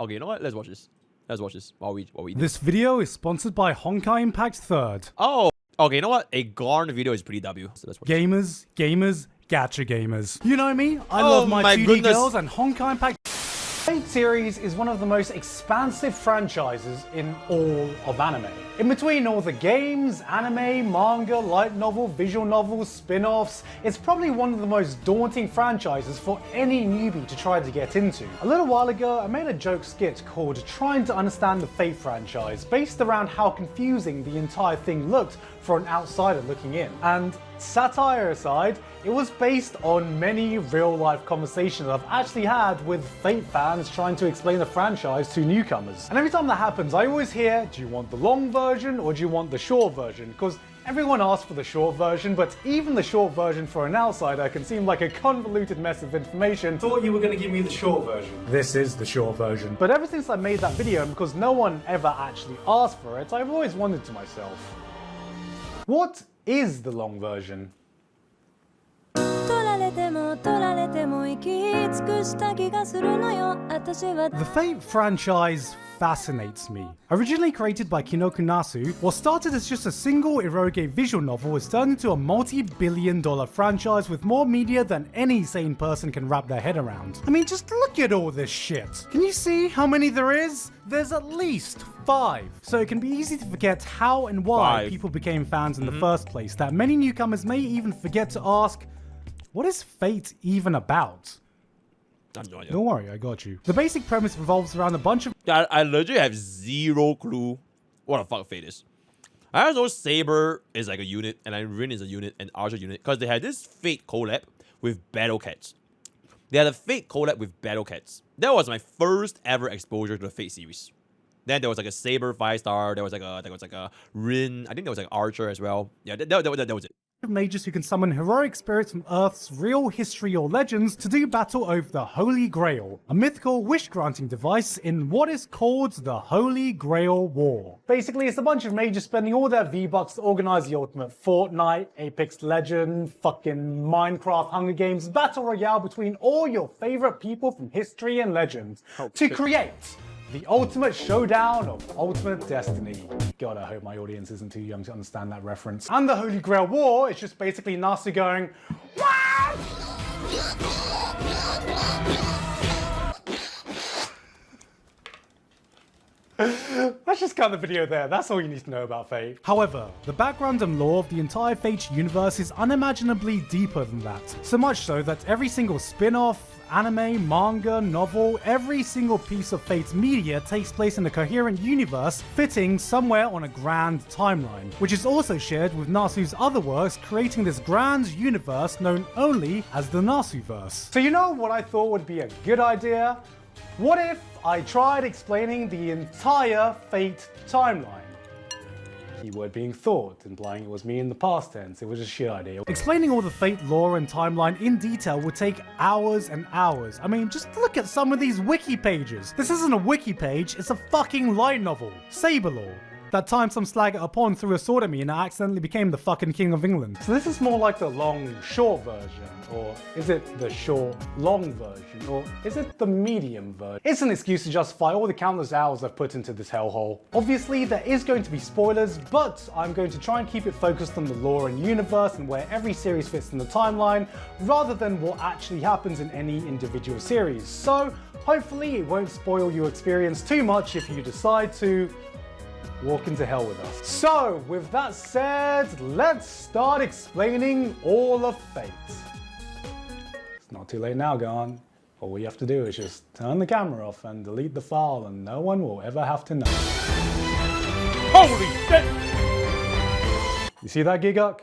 Okay, you know what? Let's watch this. Let's watch this while we This video is sponsored by Honkai Impact 3rd. Oh, okay, you know what? A Garn video is pretty W. So let's watch Gamers, gacha gamers. You know me, I love my 2D goodness. girls, and Honkai Impact Fate series is one of the most expansive franchises in all of anime. In between all the games, anime, manga, light novel, visual novels, spin-offs, it's probably one of the most daunting franchises for any newbie to try to get into. A little while ago, I made a joke skit called Trying to Understand the Fate franchise, based around how confusing the entire thing looked for an outsider looking in. And satire aside, it was based on many real-life conversations I've actually had with Fate fans trying to explain the franchise to newcomers. And every time that happens, I always hear, do you want the long version or do you want the short version? Because everyone asks for the short version, but even the short version for an outsider can seem like a convoluted mess of information. Thought you were going to give me the short version. This is the short version. But ever since I made that video, and because no one ever actually asked for it, I've always wondered to myself, what is the long version? The Fate franchise fascinates me. Originally created by Kinoku Nasu, what started as just a single eroge visual novel has turned into a multi-billion-dollar franchise with more media than any sane person can wrap their head around. I mean, just look at all this shit. Can you see how many there is? There's at least 5. So it can be easy to forget how and why people became fans in the first place, that many newcomers may even forget to ask, what is Fate even about? Don't worry, I got you. The basic premise revolves around a bunch of... I legit have zero clue what the fuck Fate is. I just know Saber is like a unit, and Rin is a unit, and Archer unit, because they had this Fate collab with Battle Cats. They had a Fate collab with Battle Cats. That was my first ever exposure to the Fate series. Then there was like a Saber 5-star, there was like a Rin, I think there was like Archer as well. Yeah, that was it. Mages who can summon heroic spirits from Earth's real history or legends to do battle over the Holy Grail, a mythical wish-granting device in what is called the Holy Grail War. Basically, it's a bunch of mages spending all their V-Bucks to organize the ultimate Fortnite, Apex Legend, fucking Minecraft, Hunger Games, battle royale between all your favorite people from history and legends to create the ultimate showdown of ultimate destiny. God, I hope my audience isn't too young to understand that reference. And the Holy Grail War is just basically Nasu going, what? Let's just cut the video there. That's all you need to know about Fate. However, the background and lore of the entire Fate universe is unimaginably deeper than that. So much so that every single spin-off, anime, manga, novel, every single piece of Fate's media takes place in a coherent universe fitting somewhere on a grand timeline, which is also shared with Nasu's other works, creating this grand universe known only as the Nasuverse. So you know what I thought would be a good idea? What if I tried explaining the entire Fate timeline? Keyword being thought, implying it was me in the past tense. It was a shit idea. Explaining all the Fate lore and timeline in detail would take hours and hours. I mean, just look at some of these wiki pages. This isn't a wiki page, it's a fucking light novel. Saber lore. That time some slag at a pond threw a sword at me and I accidentally became the fucking King of England. So this is more like the long, short version. Or is it the short, long version? Or is it the medium version? It's an excuse to justify all the countless hours I've put into this hellhole. Obviously, there is going to be spoilers, but I'm going to try and keep it focused on the lore and universe and where every series fits in the timeline, rather than what actually happens in any individual series. So, hopefully it won't spoil your experience too much if you decide to walk into hell with us. So, with that said, let's start explaining all of Fate. It's not too late now, Garn. All we have to do is just turn the camera off and delete the file and no one will ever have to know. Holy shit! You see that, Gigguk?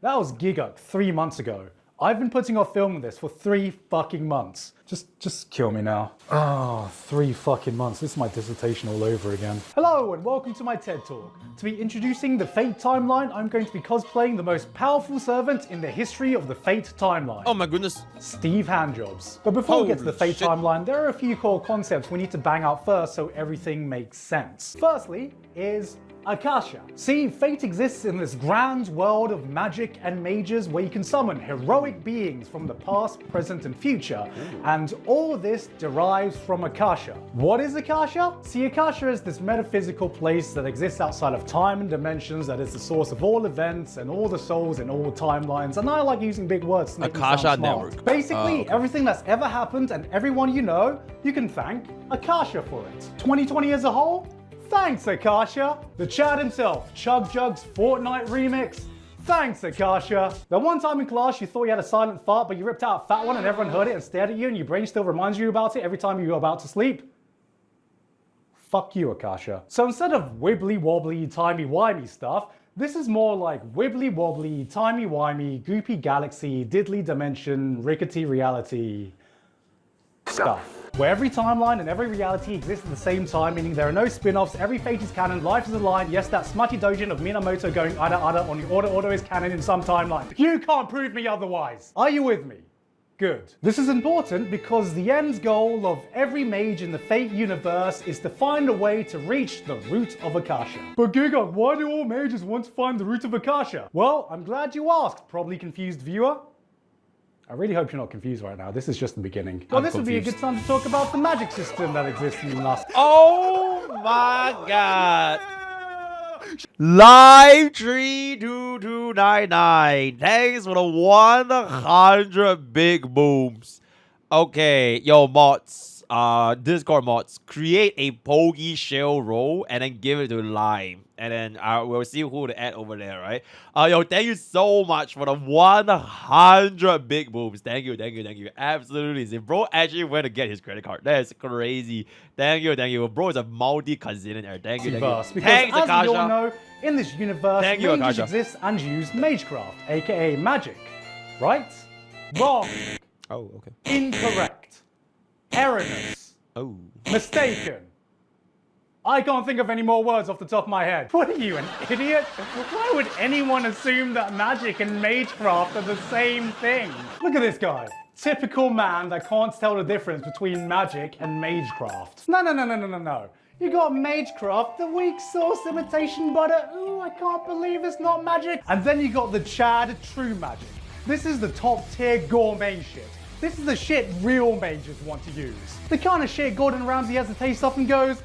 That was Gigguk 3 months ago. I've been putting off filming this for 3 fucking months. Just kill me now. Oh, 3 fucking months. This is my dissertation all over again. Hello and welcome to my TED Talk. To be introducing the Fate timeline, I'm going to be cosplaying the most powerful servant in the history of the Fate timeline. Oh my goodness. Steve Handjobs. But before we get to the Fate timeline, there are a few core concepts we need to bang out first so everything makes sense. Firstly is Akasha. See, fate exists in this grand world of magic and mages where you can summon heroic beings from the past, present, and future, and all of this derives from Akasha. What is Akasha? See, Akasha is this metaphysical place that exists outside of time and dimensions that is the source of all events and all the souls in all timelines, and I like using big words to make them Akasha sound smart. Network. Basically, everything that's ever happened and everyone you know, you can thank Akasha for it. 2020 as a whole? Thanks, Akasha. The Chad himself, Chug Jug's Fortnite remix. Thanks, Akasha. The one time in class you thought you had a silent fart, but you ripped out a fat one and everyone heard it and stared at you and your brain still reminds you about it every time you were about to sleep? Fuck you, Akasha. So instead of wibbly wobbly, timey-wimey stuff, this is more like wibbly wobbly, timey-wimey, goopy galaxy, diddly dimension, rickety reality stuff. Where every timeline and every reality exists at the same time, meaning there are no spin-offs, every fate is canon, life is a line, yes, that smutty dojin of Minamoto going ada on the order is canon in some timeline. You can't prove me otherwise. Are you with me? Good. This is important because the end goal of every mage in the Fate universe is to find a way to reach the root of Akasha. But Gigguk, why do all mages want to find the root of Akasha? Well, I'm glad you asked, probably confused viewer. I really hope you're not confused right now. This is just the beginning. Well, this would be a good time to talk about the magic system that exists in the last. Oh my god. Live 32299. Thanks for the 100 big booms. Okay, yo mods, Discord mods, create a Poke shell roll and then give it to Lime. And then we'll see who to add over there, right? Yo, thank you so much for the 100 big booms. Thank you. Absolutely. The bro actually went to get his credit card. That is crazy. Thank you. Bro is a multi-casillionaire. Thank you. Because Thanks, as Akasha. we all know, in this universe, Thank you, mages Akasha. exist and use magecraft, aka magic. Right? Wrong. Oh, okay. Incorrect. Erroneous. Oh. Mistaken. I can't think of any more words off the top of my head. What are you, an idiot? Why would anyone assume that magic and magecraft are the same thing? Look at this guy. Typical man that can't tell the difference between magic and magecraft. No. You got magecraft, the weak sauce imitation butter. Ooh, I can't believe it's not magic. And then you got the Chad true magic. This is the top tier gourmet shit. This is the shit real mages want to use. The kind of shit Gordon Ramsay has to taste off and goes,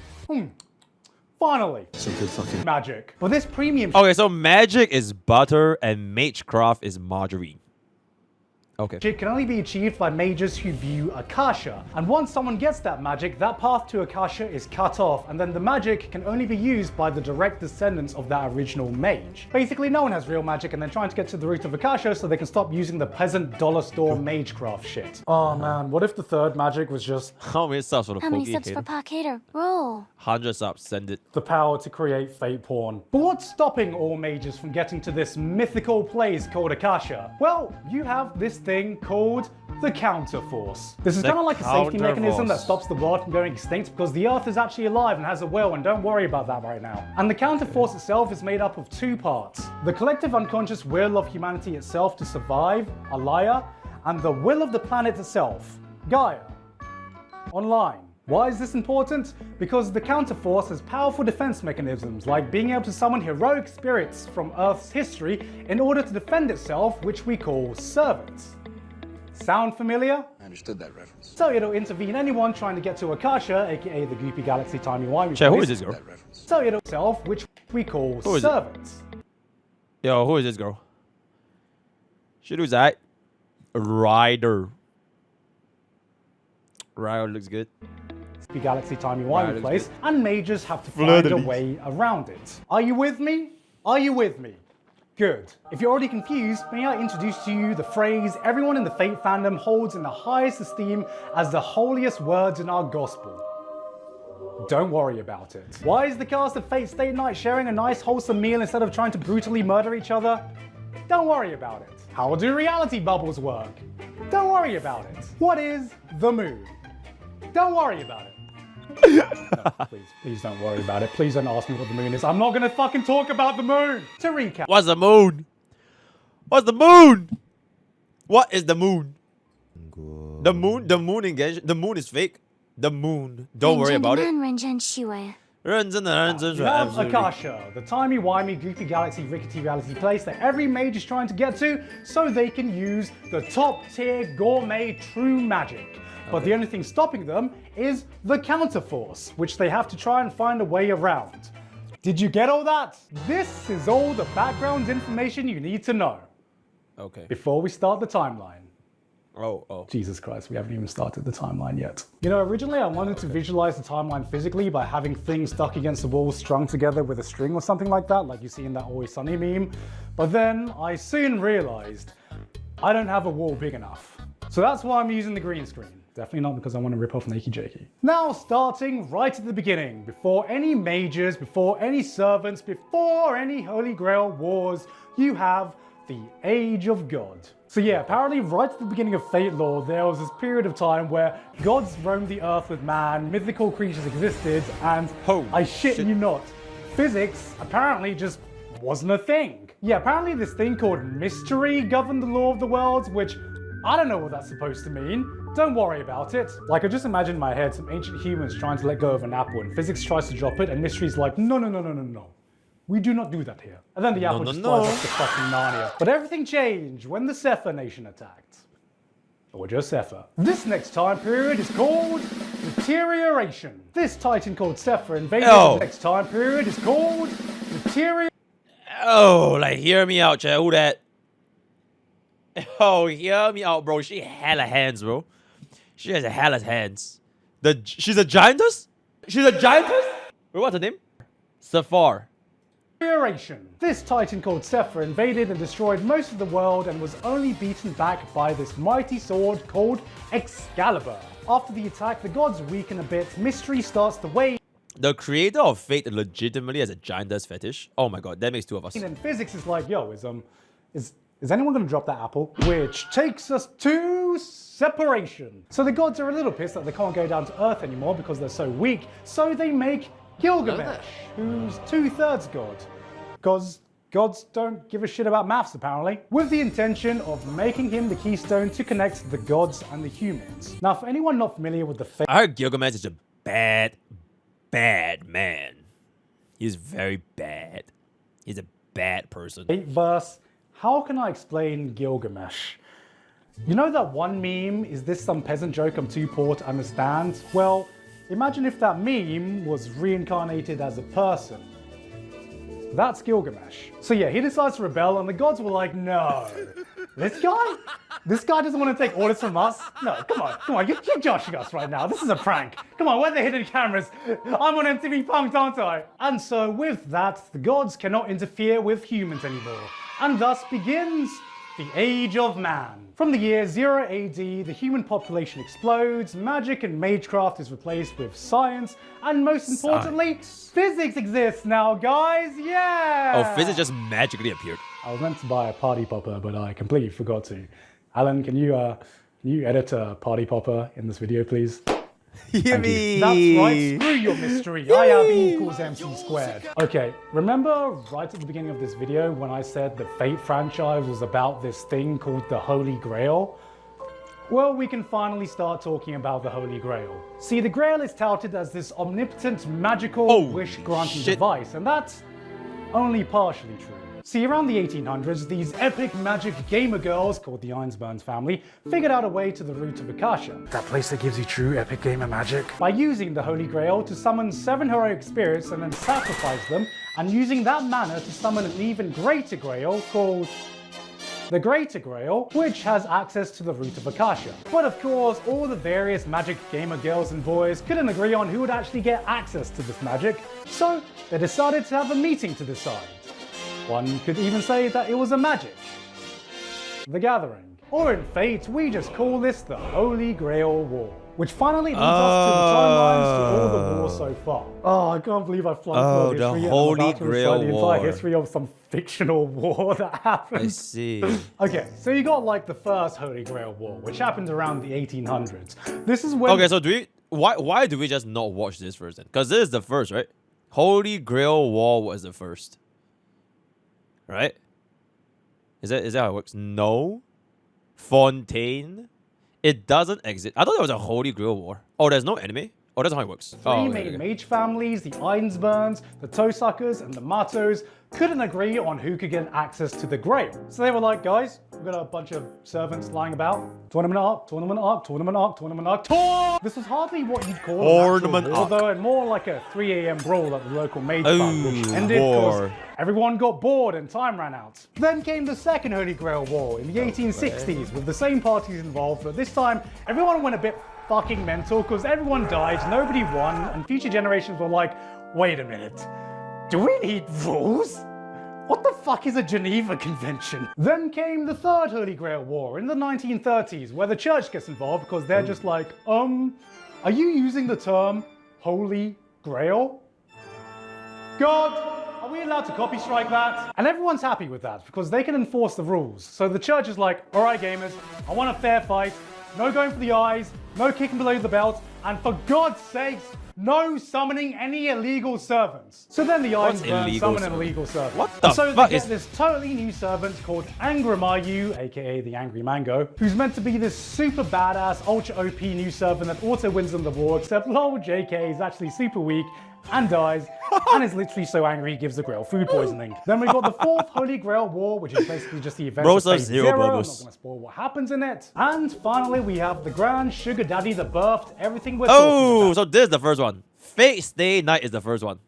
finally. Some good fucking magic. But this premium Okay, so magic is butter and magecraft is margarine. Okay. shit can only be achieved by mages who view Akasha. And once someone gets that magic, that path to Akasha is cut off, and then the magic can only be used by the direct descendants of that original mage. Basically, no one has real magic and they're trying to get to the root of Akasha so they can stop using the peasant dollar store magecraft shit. Oh man, what if the third magic was just How many subs for the How many Poke subs for Hater? Pokke? Roll. 100 subs, send it. the power to create fate porn? But what's stopping all mages from getting to this mythical place called Akasha? Well, you have this thing called the counterforce. This is The kind of like a safety mechanism that counterforce. stops the world from going extinct because the Earth is actually alive and has a will, and don't worry about that right now. And the counterforce itself is made up of two parts. The collective unconscious will of humanity itself to survive, Illya, and the will of the planet itself, Gaia, online. Why is this important? Because the counterforce has powerful defense mechanisms, like being able to summon heroic spirits from Earth's history in order to defend itself, which we call servants. Sound familiar? I understood that reference. So it'll intervene anyone trying to get to Akasha, aka the goopy galaxy timey-wimey Chat, who place. is this girl? That reference. So it'll itself, which we call Who is it? servants. Yo, who is this girl? She looks that. Ryder. Ryder looks good. The galaxy Right, timey-wimey it's place, and mages have to Fleur find de a lis. way around it. Are you with me? Are you with me? Good. If you're already confused, may I introduce to you the phrase everyone in the Fate fandom holds in the highest esteem as the holiest words in our gospel. Don't worry about it. Why is the cast of Fate Stay Night sharing a nice wholesome meal instead of trying to brutally murder each other? Don't worry about it. How do reality bubbles work? Don't worry about it. What is the moon? Don't worry about it. No, please don't worry about it. Please don't ask me what the moon is. I'm not gonna fucking talk about the moon. To recap. What's the moon? What's the moon? What is the moon? The moon in Genshin. The moon is fake. The moon. Don't worry about it. 认真的认真 You 说 have absolutely. Akasha, the timey-wimey, goofy galaxy, rickety reality place that every mage is trying to get to so they can use the top-tier gourmet true magic. But the only thing stopping them is the counterforce, which they have to try and find a way around. Did you get all that? This is all the background information you need to know Okay. before we start the timeline. Oh. Jesus Christ, we haven't even started the timeline yet. You know, originally I wanted to visualize the timeline physically by having things stuck against the wall strung together with a string or something like that, like you see in that Always Sunny meme. But then I soon realized I don't have a wall big enough. So that's why I'm using the green screen. Definitely not because I want to rip off Nakey Jakey. Now, starting right at the beginning, before any mages, before any servants, before any Holy Grail wars, you have the Age of God. So yeah, apparently right at the beginning of Fate lore, there was this period of time where gods roamed the earth with man, mythical creatures existed, and I shit you not, physics apparently just wasn't a thing. Yeah, apparently this thing called mystery governed the law of the worlds, which I don't know what that's supposed to mean. Don't worry about it. Like, I just imagine in my head some ancient humans trying to let go of an apple and physics tries to drop it and mystery's like, no. We do not do that here. And then the apple just flies off to fucking Narnia. But everything changed when the Sefer Nation attacked. Or just Sefer. This next time period is called Deterioration. This titan called Sefer invaded. The next time period is called Deterioration. Oh, like, hear me out, chat. Who that? Oh, hear me out, bro. She hella hands, bro. She has a hella hands. She's a giantess? She's a giantess? Wait, what's her name? Safar. This titan called Sefer invaded and destroyed most of the world and was only beaten back by this mighty sword called Excalibur. After the attack, the gods weaken a bit, mystery starts to wane. The creator of Fate legitimately has a giantess fetish. Oh my god, that makes two of us. And physics is like, yo, is anyone gonna drop that apple? Which takes us to separation. So the gods are a little pissed that they can't go down to Earth anymore because they're so weak, so they make Gilgamesh, who's 2/3 god. Because gods don't give a shit about maths, apparently, with the intention of making him the keystone to connect the gods and the humans. Now, for anyone not familiar with the Fate, I heard Gilgamesh is a bad man. He's very bad. He's a bad person. verse, how can I explain Gilgamesh? You know that one meme, is this some peasant joke I'm too poor to understand? Well, imagine if that meme was reincarnated as a person. That's Gilgamesh. So yeah, he decides to rebel and the gods were like, no. This guy doesn't want to take orders from us? No, come on, you're joshing us right now. This is a prank. Come on, where are the hidden cameras? I'm on MTV Punk'd, aren't I? And so with that, the gods cannot interfere with humans anymore. And thus begins the Age of Man. From the year 0 AD, the human population explodes, magic and magecraft is replaced with science, and most importantly, physics exists now, guys, yeah! Oh, physics just magically appeared. I was meant to buy a party popper, but I completely forgot to. Alan, can you edit a party popper in this video, please? Yippee! That's right, screw your mystery. I have E equals MC squared. Okay, remember right at the beginning of this video when I said the Fate franchise was about this thing called the Holy Grail? Well, we can finally start talking about the Holy Grail. See, the Grail is touted as this omnipotent, magical, wish-granting device, and that's only partially true. See, around the 1800s, these epic magic gamer girls, called the Ironsburns family, figured out a way to the root of Akasha. That place that gives you true epic gamer magic. By using the Holy Grail to summon 7 heroic spirits and then sacrifice them, and using that mana to summon an even greater Grail called the Greater Grail, which has access to the root of Akasha. But of course, all the various magic gamer girls and boys couldn't agree on who would actually get access to this magic, so they decided to have a meeting to decide. One could even say that it was a magic. The Gathering. Or in Fate, we just call this the Holy Grail War. Which finally leads us to the timelines to all the wars so far. Oh, I can't believe I flunked world history and I'm about to recite the entire history of some fictional war that happened. I see. Okay, so you got like the first Holy Grail War, which happened around the 1800s. This is when... Okay, so why do we just not watch this first then? Because this is the first, right? Holy Grail War was the first. Right? Is that how it works? No. Fontaine. It doesn't exist. I thought there was a Holy Grail War. Oh, there's no anime? Oh, that's how it works. Three main mage families, the Einsburns, the Tosuckers, and the Matos, couldn't agree on who could get access to the Grail. So they were like, guys, we've got a bunch of servants lying about. Tournament arc, tournament arc, tournament arc, tournament arc, tour! This was hardly what you'd call Tournament an actual war, though, more like a 3 a.m. brawl at the local mage farm, which ended war. because everyone got bored and time ran out. Then came the second Holy Grail War in the 1860s with the same parties involved, but this time everyone went a bit fucking mental because everyone died, nobody won, and future generations were like, wait a minute, do we need rules? What the fuck is a Geneva Convention? Then came the third Holy Grail War in the 1930s, where the church gets involved because they're just like, are you using the term Holy Grail? God, are we allowed to copy strike that? And everyone's happy with that because they can enforce the rules. So the church is like, all right, gamers, I want a fair fight. No going for the eyes, no kicking below the belt, and for God's sakes, no summoning any illegal servants. So then the Einsburn summon an illegal servant. What the so fuck they get this totally new servant called Angramayu, aka the Angry Mango, who's meant to be this super badass, ultra OP new servant that auto wins them the war, except lol, JK is actually super weak and dies, and is literally so angry he gives the Grail food poisoning. Then we got the fourth Holy Grail War, which is basically just the events of Fate Zero. I'm not going to spoil what happens in it. And finally, we have the Grand Sugar Daddy that birthed everything we're talking about. So this is the first one. Fate Stay Night is the first one.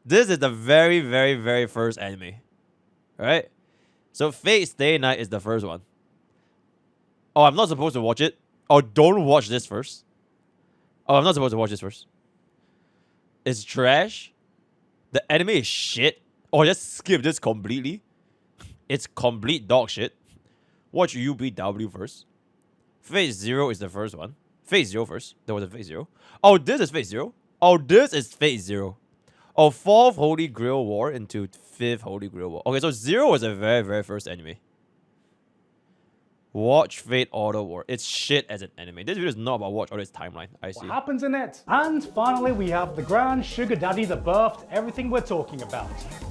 This is the very, very, very first anime. Right? So Fate Stay Night is the first one. Oh, I'm not supposed to watch it? Oh, don't watch this first. Oh, I'm not supposed to watch this first. It's trash. The anime is shit. Oh, just skip this completely. It's complete dog shit. Watch UBW first. Phase Zero is the first one. Phase Zero first. There was a Phase Zero. Oh, this is Phase Zero. Oh, this is Phase Zero. Oh, fourth Holy Grail War into fifth Holy Grail War. Okay, so Zero was the very, very first anime. Watch Fate Order War. It's shit as an anime. This video is not about Watch Order's timeline. I see. What happens in it? And finally, we have the Grand Sugar Daddy that birthed everything we're talking about.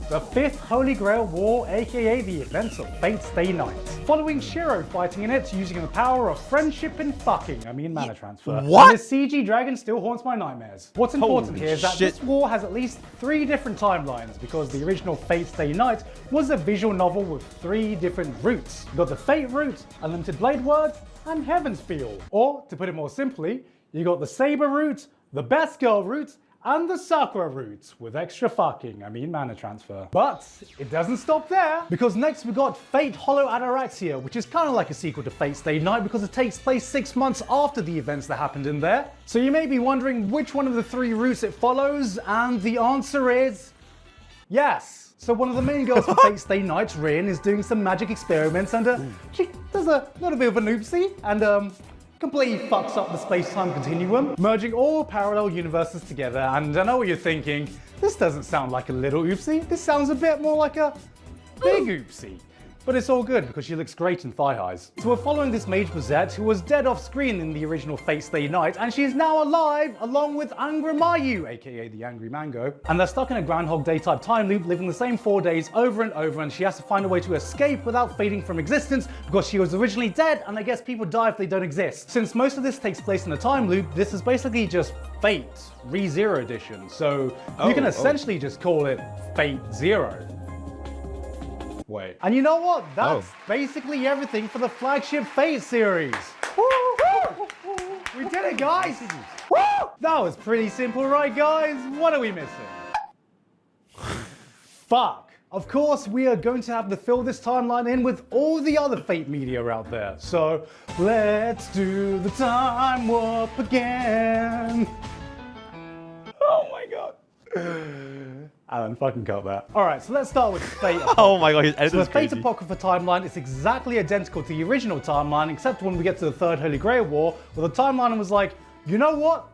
The fifth Holy Grail War, aka the events of Fate Stay Night. Following Shiro fighting in it using the power of friendship and fucking, mana transfer. What? And this CG dragon still haunts my nightmares. What's important here is that this war has at least 3 different timelines because the original Fate Stay Night was a visual novel with 3 different routes. You got the Fate route, Unlimited Blade Word, and Heaven's Feel. Or, to put it more simply, you got the Saber route, the Best Girl route, and the Sakura route, with extra fucking, mana transfer. But it doesn't stop there, because next we got Fate Hollow Ataraxia, which is kind of like a sequel to Fate Stay Night because it takes place 6 months after the events that happened in there. So you may be wondering which one of the 3 routes it follows, and the answer is yes. So one of the main girls for Fate Stay Night, Rin, is doing some magic experiments, and she does a little bit of an oopsie, and completely fucks up the space-time continuum, merging all parallel universes together. And I know what you're thinking, this doesn't sound like a little oopsie, this sounds a bit more like a big oopsie. But it's all good because she looks great in thigh highs. So we're following this mage Bozette who was dead off screen in the original Fate Stay Night, and she is now alive along with Angramayu, aka the Angry Mango. And they're stuck in a Groundhog Day type time loop, living the same 4 days over and over, and she has to find a way to escape without fading from existence because she was originally dead, and I guess people die if they don't exist. Since most of this takes place in a time loop, this is basically just Fate Re-Zero Edition, so you can essentially just call it Fate Zero. Wait. And you know what? That's basically everything for the Flagship Fate series. We did it, guys! Woo! That was pretty simple, right, guys? What are we missing? Fuck. Of course, we are going to have to fill this timeline in with all the other Fate media out there. So, let's do the time warp again. Oh my god. Alan, fucking cut that. Alright, so let's start with Fate Apocrypha. Oh my god, his editing is the crazy. Fate Apocrypha timeline is exactly identical to the original timeline, except when we get to the third Holy Grail War, where the timeline was like, you know what?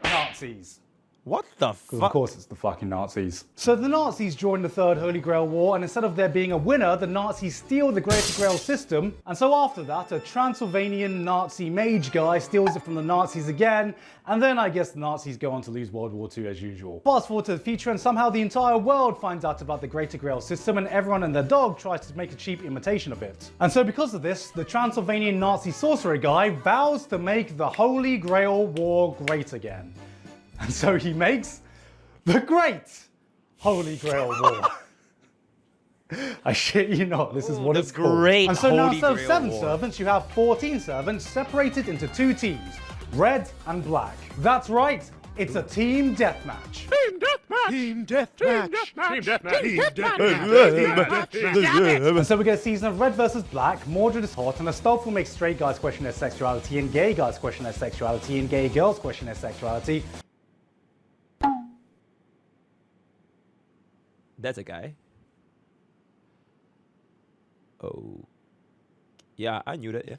Nazis. What the fuck? Of course it's the fucking Nazis. So the Nazis join the Third Holy Grail War, and instead of there being a winner, the Nazis steal the Greater Grail system. And so after that, a Transylvanian Nazi mage guy steals it from the Nazis again, and then I guess the Nazis go on to lose World War II as usual. Fast forward to the future, and somehow the entire world finds out about the Greater Grail system, and everyone and their dog tries to make a cheap imitation of it. And so because of this, the Transylvanian Nazi sorcerer guy vows to make the Holy Grail War great again. And so he makes the Great Holy Grail War. I shit you not, this is what it's called. Great And so now Holy instead of Grail 7 War. servants, you have 14 servants separated into 2 teams, red and black. That's right, it's a team deathmatch. Team deathmatch. And so we get a season of red versus black, Mordred is hot, and a stealth will make straight guys question their sexuality, and gay guys question their sexuality, and gay girls question their sexuality. That's a guy. Oh. Yeah, I knew that, yeah.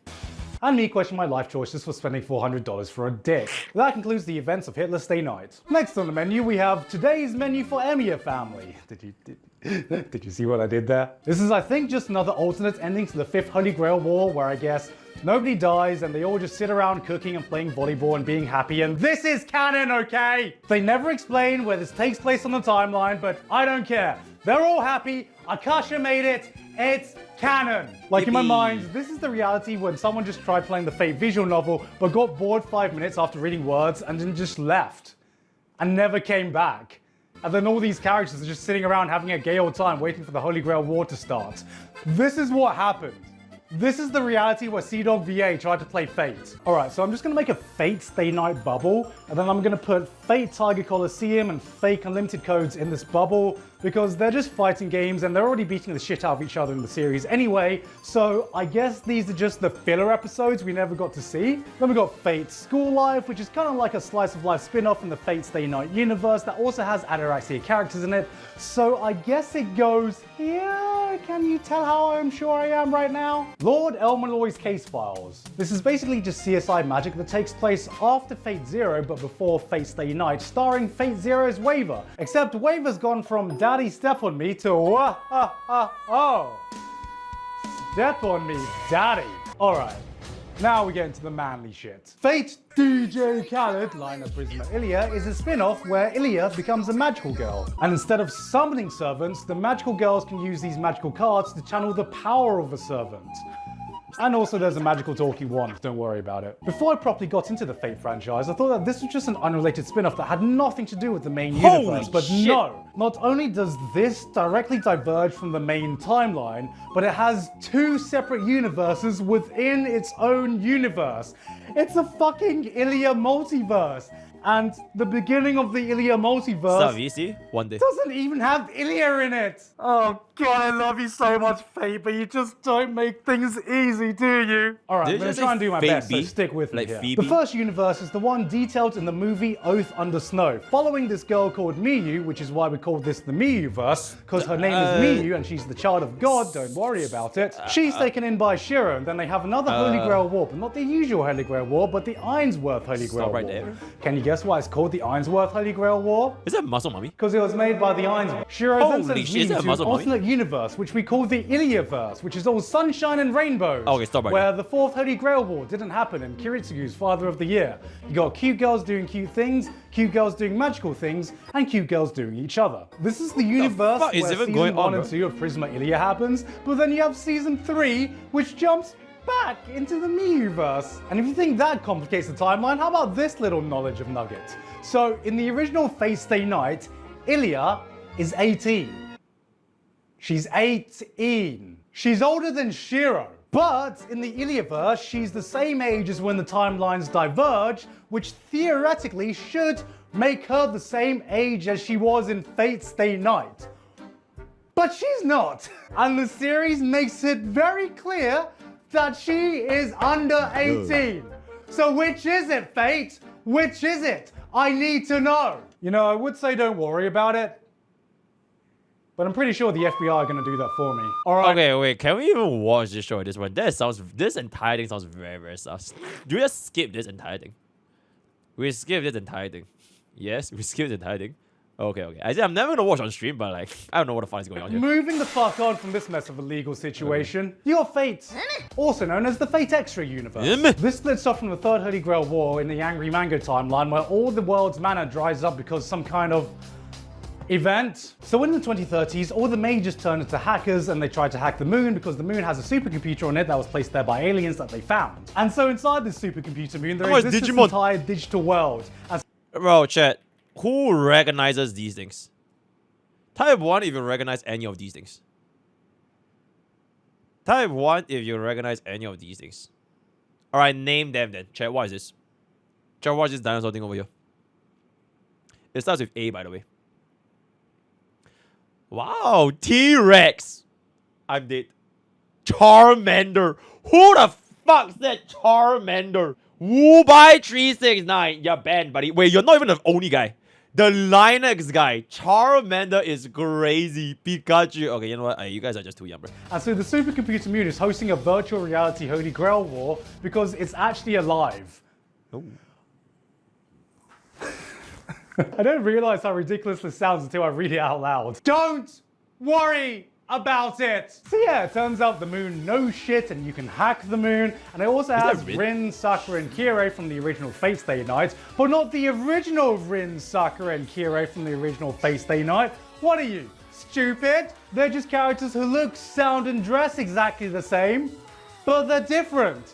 And me question my life choices for spending $400 for a dick. That concludes the events of Hitler's Day Night. Next on the menu, we have today's menu for Emiya family. Did you see what I did there? This is, I think, just another alternate ending to the 5th Holy Grail War, where I guess nobody dies and they all just sit around cooking and playing volleyball and being happy, and this is canon, okay? They never explain where this takes place on the timeline, but I don't care. They're all happy, Akasha made it, it's canon. Like in my mind, this is the reality when someone just tried playing the Fate visual novel, but got bored 5 minutes after reading words and then just left. And never came back. And then all these characters are just sitting around having a gay old time waiting for the Holy Grail War to start. This is what happened. This is the reality where Sea-Dog VA tried to play Fate. Alright, so I'm just gonna make a Fate Stay Night bubble, and then I'm gonna put Fate Tiger Coliseum and Fake Unlimited codes in this bubble, because they're just fighting games and they're already beating the shit out of each other in the series anyway, so I guess these are just the filler episodes we never got to see. Then we got Fate School Life, which is kind of like a slice of life spin-off in the Fate Stay Night universe that also has Ataraxia characters in it, so I guess it goes here. Can you tell how I'm sure I am right now? Lord Elmaloy's Case Files. This is basically just CSI magic that takes place after Fate Zero but before Fate Stay Night, starring Fate Zero's Waver. Except Waver's gone from Daddy Step on Me to Step on Me, Daddy. Alright. Now we get into the manly shit. Fate DJ Khaled, line of Prisma Illya, is a spin-off where Illya becomes a magical girl. And instead of summoning servants, the magical girls can use these magical cards to channel the power of a servant. And also there's a magical talking wand, don't worry about it. Before I properly got into the Fate franchise, I thought that this was just an unrelated spin-off that had nothing to do with the main universe, but shit. no. Not only does this directly diverge from the main timeline, but it has 2 separate universes within its own universe. It's a fucking Illya multiverse. And the beginning of the Illya multiverse easy. One day. doesn't even have Illya in it. Oh god, I love you so much, Fate, but you just don't make things easy, do you? Alright, I'm Did you gonna just try say and do my Fate best, so B? stick with me Like here. Phoebe? The first universe is the one detailed in the movie Oath Under Snow, following this girl called Miyu, which is why we call this the Miyu-verse, because her name is Miyu and she's the child of God, don't worry about it. She's taken in by Shiro, and then they have another Holy Grail War, but not the usual Holy Grail War, but the Ainsworth Holy Grail Stop right War. there. Can you guess why it's called the Ainsworth Holy Grail War? Is that Muscle Mummy? Because it was made by the Ainsworth. Shiro then Holy sends shit, is Miyu that a to an Muscle Mummy? alternate universe, which we call the Illya-verse, which is all sunshine and rainbows. Okay, stop right Where the 4th Holy Grail War didn't happen in Kiritsugu's Father of the Year. You got cute girls doing cute things, cute girls doing magical things, and cute girls doing each other. This is the universe fuck where is even season going 1 on, and bro? 2 of Prisma Illya happens, but then you have season 3, which jumps back into the Miyu-verse. And if you think that complicates the timeline, how about this little knowledge of nugget? So, in the original Fate Stay Night, Illya is 18. She's 18. She's older than Shiro. But in the Illya-verse, she's the same age as when the timelines diverge, which theoretically should make her the same age as she was in Fate Stay Night. But she's not. And the series makes it very clear that she is under 18. So which is it, Fate? Which is it? I need to know. You know, I would say don't worry about it, but I'm pretty sure the FBI are gonna do that for me. All right. Okay, wait, can we even watch this show at this point? This entire thing sounds very, very sus. Do we just skip this entire thing? We skip this entire thing. Yes, we skip the entire thing. Okay. I'm never gonna watch on stream, but like, I don't know what the fuck is going on here. Moving the fuck on from this mess of a legal situation, your Fate, also known as the Fate Extra universe. This splits off from the 3rd Holy Grail War in the Angry Mango timeline, where all the world's mana dries up because some kind of event. So in the 2030s, all the mages turned into hackers and they tried to hack the moon because the moon has a supercomputer on it that was placed there by aliens that they found. And so inside this supercomputer moon, there How much exists this Digimon? entire digital world. And Bro, chat. Who recognizes these things? Type 1 if you recognize any of these things. Type 1 if you recognize any of these things. Alright, name them then. Chat, what is this? Chat, what is this dinosaur thing over here? It starts with A, by the way. Wow, T-Rex. I'm dead. Charmander. Who the fuck said Charmander? Wubai369. You're banned, buddy. Wait, you're not even the only guy. The Linux guy. Charmander is crazy. Pikachu. Okay, you know what? You guys are just too young, bro. And so the Supercomputer Moon is hosting a virtual reality Holy Grail War because it's actually alive. Oh. I don't realize how ridiculous this sounds until I read it out loud. Don't worry about it. So yeah, it turns out the moon knows shit and you can hack the moon. And it also has Rin, Sakura, and Kirei from the original Fate Stay Night, but not the original Rin, Sakura, and Kirei from the original Fate Stay Night. What are you, stupid? They're just characters who look, sound, and dress exactly the same, but they're different.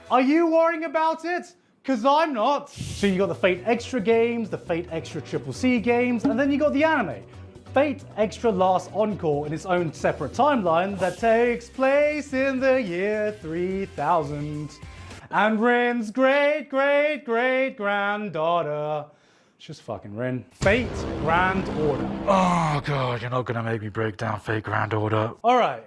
Are you worrying about it? Because I'm not. So you got the Fate Extra games, the Fate Extra Triple C games, and then you got the anime. Fate Extra Last Encore in its own separate timeline that takes place in the year 3000. And Rin's great-great-great-granddaughter. It's just fucking Rin. Fate Grand Order. Oh god, you're not gonna make me break down Fate Grand Order. Alright.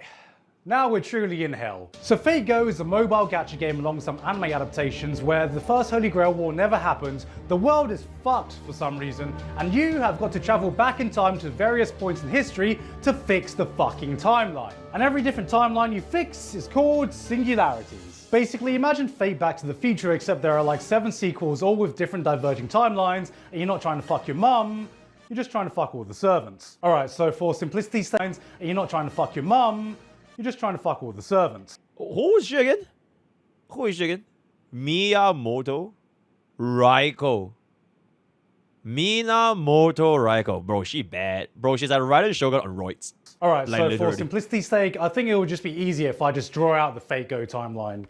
Now we're truly in hell. So Fate Go is a mobile gacha game along with some anime adaptations where the first Holy Grail War never happened, the world is fucked for some reason, and you have got to travel back in time to various points in history to fix the fucking timeline. And every different timeline you fix is called singularities. Basically, imagine Fate Back to the Future, except there are like 7 sequels all with different diverging timelines, and you're not trying to fuck your mum, you're just trying to fuck all the servants. Alright, so for simplicity's sake, and you're not trying to fuck your mum, you're just trying to fuck all the servants. Who is she again? Who is she again? Miyamoto Raiko. Minamoto Raiko. Bro, she bad. Bro, she's like Raiden Shogun on roids. Alright, Like, so literally. for simplicity's sake, I think it would just be easier if I just draw out the Fate Go timeline.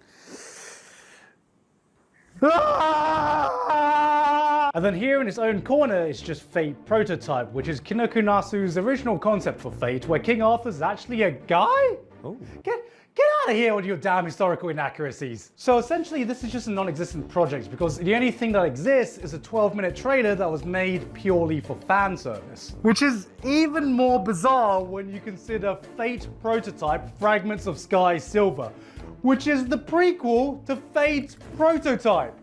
And then here in its own corner, it's just Fate Prototype, which is Kinoko Nasu's original concept for Fate, where King Arthur's actually a guy? Oh. Get out of here with your damn historical inaccuracies. So essentially, this is just a non-existent project because the only thing that exists is a 12-minute trailer that was made purely for fan service. Which is even more bizarre when you consider Fate Prototype Fragments of Sky Silver, which is the prequel to Fate Prototype.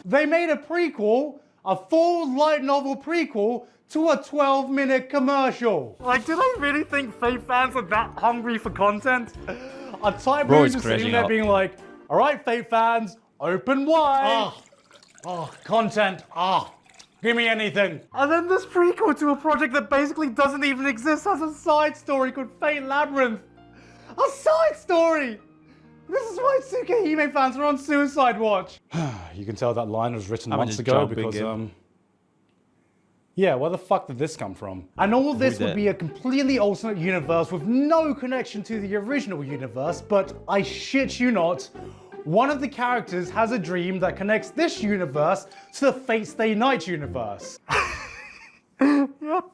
They made a prequel, a full light novel prequel, to a 12-minute commercial. Like, do they really think Fate fans are that hungry for content? A type Bro, who's it's just sitting crashing there out. being like, all right, Fate fans, open wide. Content, give me anything. And then this prequel to a project that basically doesn't even exist has a side story called Fate Labyrinth. A side story! This is why Tsukihime fans are on suicide watch. You can tell that line was written months ago because, yeah, where the fuck did this come from? And all this would be a completely alternate universe with no connection to the original universe, but I shit you not, one of the characters has a dream that connects this universe to the Fate Stay Night universe. Yep.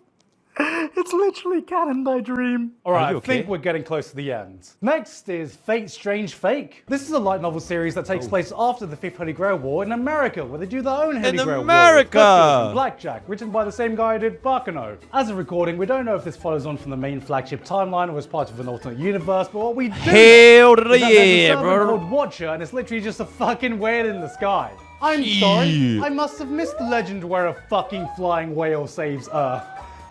It's literally canon by dream. Alright, I think we're getting close to the end. Next is Fate Strange Fake. This is a light novel series that takes place after the 5th Holy Grail War in America, where they do their own Holy Grail War. In America! Blackjack, written by the same guy who did Bakano. As of recording, we don't know if this follows on from the main Flagship Timeline or is part of an alternate universe, but what we do Hell to know the is that there's a yeah, servant bro. called Watcher, and it's literally just a fucking whale in the sky. I'm sorry, I must have missed the legend where a fucking flying whale saves Earth.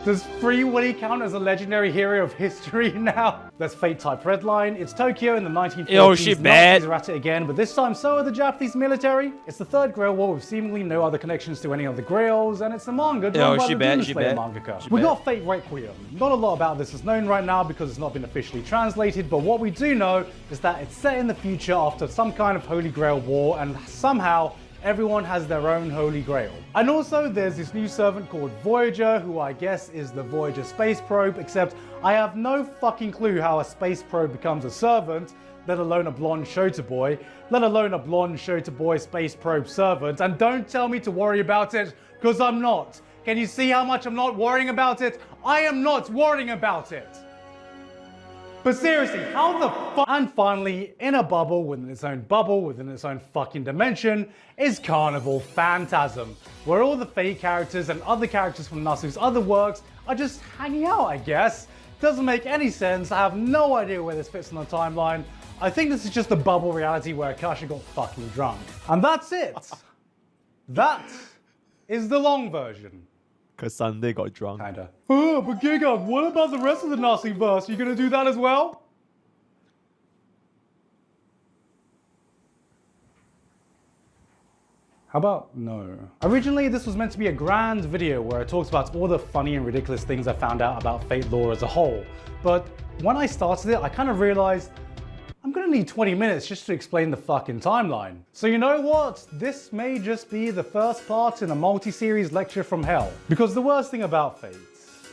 Does Free Willy count as a legendary hero of history now? There's Fate Type Redline. It's Tokyo in the 1940s. Yo, she bad. Nazis are at it again, but this time so are the Japanese military. It's the 3rd Grail War with seemingly no other connections to any of the Grails, and it's a manga drawn by the Demon Slayer mangaka. We got Fate Requiem. Not a lot about this is known right now because it's not been officially translated, but what we do know is that it's set in the future after some kind of Holy Grail War, and somehow everyone has their own Holy Grail. And also there's this new servant called Voyager, who I guess is the Voyager space probe, except I have no fucking clue how a space probe becomes a servant, let alone a blonde Shota boy, let alone a blonde Shota boy space probe servant, and don't tell me to worry about it, because I'm not. Can you see how much I'm not worrying about it? I am not worrying about it. But seriously, how the fuck? And finally, in a bubble within its own fucking dimension, is Carnival Phantasm, where all the Fate characters and other characters from Nasu's other works are just hanging out, I guess. Doesn't make any sense. I have no idea where this fits on the timeline. I think this is just a bubble reality where Akasha got fucking drunk. And that's it. That is the long version. Cause Sunday got drunk. Kinda. Oh, but Gigguk, what about the rest of the Nazi-verse? You gonna do that as well? How about no? Originally, this was meant to be a grand video where I talked about all the funny and ridiculous things I found out about Fate lore as a whole. But when I started it, I kind of realized I'm gonna need 20 minutes just to explain the fucking timeline. So you know what? This may just be the first part in a multi-series lecture from hell. Because the worst thing about Fate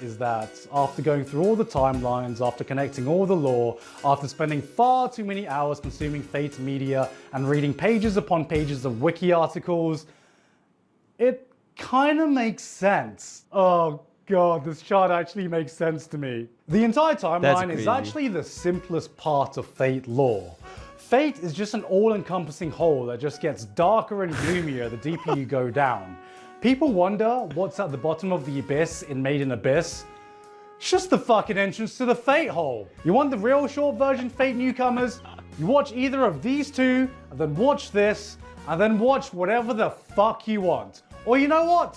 is that after going through all the timelines, after connecting all the lore, after spending far too many hours consuming Fate media and reading pages upon pages of wiki articles, it kind of makes sense. Oh God, this chart actually makes sense to me. The entire timeline is actually the simplest part of Fate lore. Fate is just an all-encompassing hole that just gets darker and gloomier the deeper you go down. People wonder what's at the bottom of the abyss in Made in Abyss. It's just the fucking entrance to the Fate hole. You want the real short version Fate newcomers? You watch either of these two, and then watch this, and then watch whatever the fuck you want. Or you know what?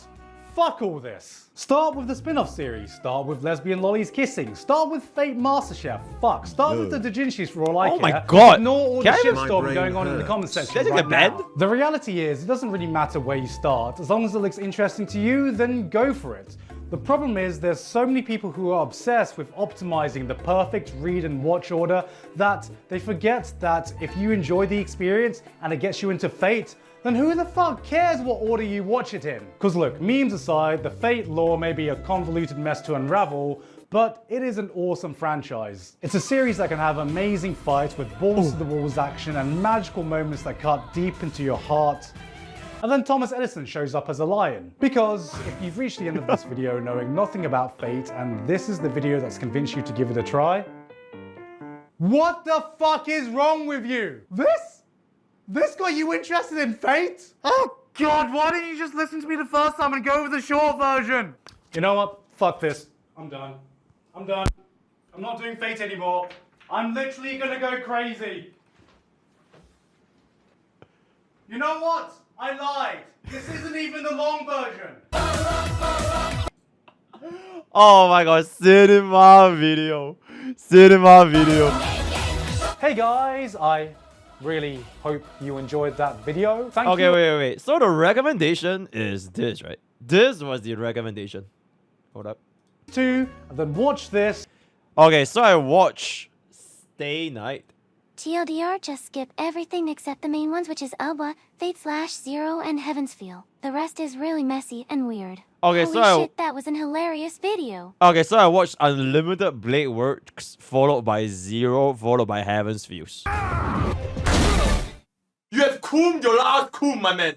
Fuck all this. Start with the spin-off series. Start with lesbian lollies kissing. Start with Fate MasterChef. Fuck. Start with the Dojinshis for all I care. Oh my God. Ignore all Can the I have shitstorm going on in the comment section Can I right take a bed? now. The reality is, it doesn't really matter where you start. As long as it looks interesting to you, then go for it. The problem is there's so many people who are obsessed with optimizing the perfect read and watch order that they forget that if you enjoy the experience and it gets you into Fate, then who the fuck cares what order you watch it in? Cause look, memes aside, the Fate lore may be a convoluted mess to unravel, but it is an awesome franchise. It's a series that can have amazing fights with balls to the walls action and magical moments that cut deep into your heart. And then Thomas Edison shows up as a lion. Because if you've reached the end of this video knowing nothing about Fate and this is the video that's convinced you to give it a try, what the fuck is wrong with you? This got you interested in Fate? Oh God, why didn't you just listen to me the first time and go with the short version? You know what? Fuck this. I'm done. I'm done. I'm not doing Fate anymore. I'm literally gonna go crazy. You know what? I lied. This isn't even the long version. Oh my God, cinema video. Cinema video. Hey guys, I really hope you enjoyed that video. Thank you. Okay, wait. So the recommendation is this, right? This was the recommendation. Hold up. And then watch this. Okay, so I watched Stay Night. TLDR, just skip everything except the main ones, which is Elba, Fate/Zero, and Heaven's Feel. The rest is really messy and weird. Okay, Holy shit, that was an hilarious video. Okay, so I watched Unlimited Blade Works, followed by Zero, followed by Heaven's Views. You have cooled your last cool, my man.